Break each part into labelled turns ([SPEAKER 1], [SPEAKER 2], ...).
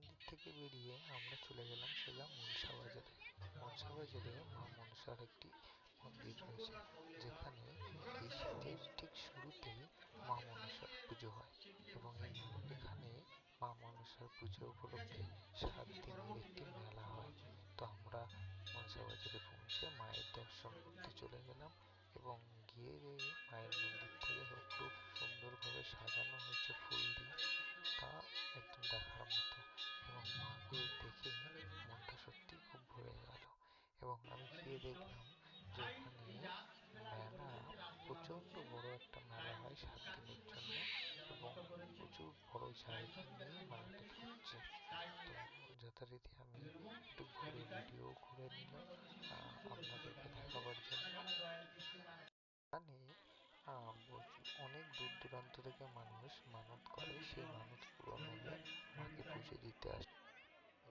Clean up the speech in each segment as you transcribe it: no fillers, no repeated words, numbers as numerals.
[SPEAKER 1] মন্দির থেকে বেরিয়ে আমরা চলে গেলাম সোজা মনসা বাজারে। মনসা বাজারে মা মনসার একটি মন্দির রয়েছে, যেখানে এই শীতের ঠিক শুরুতেই মা মনসার পুজো হয় এবং এখানে মা মনসার পুজো উপলক্ষে 7 দিনের একটি মেলা হয়। তো আমরা মনসা বাজারে পৌঁছে মায়ের দর্শন করতে চলে গেলাম এবং গিয়ে মায়ের মন্দিরটাকে খুব সুন্দরভাবে সাজানো হয়েছে ফুল দিয়ে, তা একদম দেখার মতো। এবং মাকে দেখে মনটা সত্যি খুব ভরে গেল। এবং আমি গিয়ে দেখলাম যে ওখানে মেলা, প্রচণ্ড বড় একটা মেলা হয় 7 দিনের জন্য এবং প্রচুর বড় জায়গা নিয়ে মেলাটাকে হচ্ছে। তো যথারীতি আমি একটু ঘুরে ভিডিও করে নিলাম আপনাদেরকে দেখাবার জন্য। এখানে অনেক দূর দূরান্ত থেকে মানুষ মানত করে, সেই মানত পূরণ হলে মাকে পুজো দিতে আসে।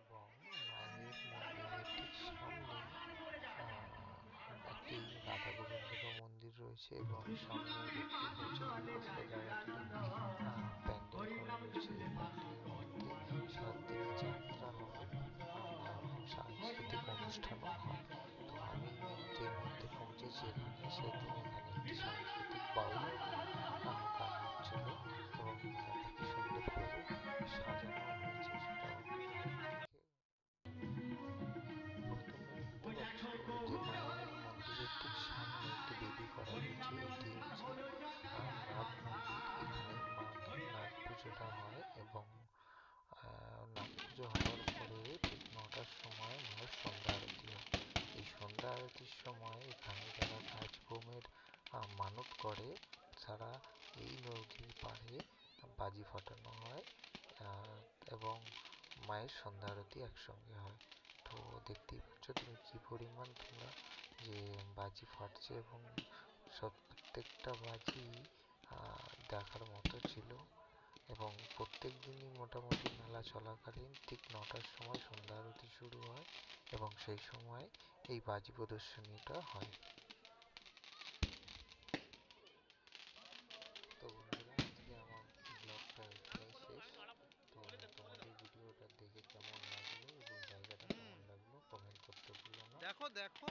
[SPEAKER 1] এবং মায়ের মন্দিরের ঠিক সামনেই একটি রাধা গোবিন্দেরও মন্দির রয়েছে এবং সামনে দেখতেই পাচ্ছেন এই খোসলা জায়গাটাতে প্যান্ডেল করা রয়েছে। এই প্যান্ডেলের মধ্যে 7 দিনই যাত্রা হয় এবং সাংস্কৃতিক অনুষ্ঠানও হয়। তো আমি যেই মুহূর্তে পৌঁছেছি এখানে, সেদিন এখানে একটি সাংস্কৃতিক বাউল গান হচ্ছিল এবং মেলাটাকে সুন্দরভাবে সাজানো হয়েছে, সেটাও আপনাদের দেখে প্রথমে দেখতে পাচ্ছ যে মায়ের মন্দিরের ঠিক সামনে একটি বেদি করা রয়েছে। এটি হচ্ছে নাগ মন্দির। এখানে মাকে নাগ পুজোটা হয় এবং নাগ পুজো হওয়ার পরে ঠিক 9টার সময় মায়ের সন্ধ্যা আরতি হয়। এই সন্ধ্যা আরতির সময় এখানে যারা গাছ বোমের মানত করে, তারা এই নদীর পাড়ে বাজি ফাটানো হয় এবং মায়ের সন্ধ্যা আরতি একসঙ্গে হয়। তো দেখতেই পাচ্ছ তুমি কি পরিমাণ তোমরা যে বাজি ফাটছে এবং প্রত্যেকটা বাজি দেখার মতো ছিল। এবং প্রত্যেক দিনই মোটামুটি মেলা চলাকালীন ঠিক 9টার সময় সন্ধ্যা আরতি শুরু হয় এবং সেই সময় এই বাজি প্রদর্শনীটা হয়। তো বন্ধুরা, আজকে আমার ব্লগটা এখানেই শেষ। তো তোমাদের ভিডিওটা দেখে কেমন লাগলো এবং জায়গাটা কেমন লাগলো কমেন্ট করতে ভুলো না।
[SPEAKER 2] দেখো দেখো।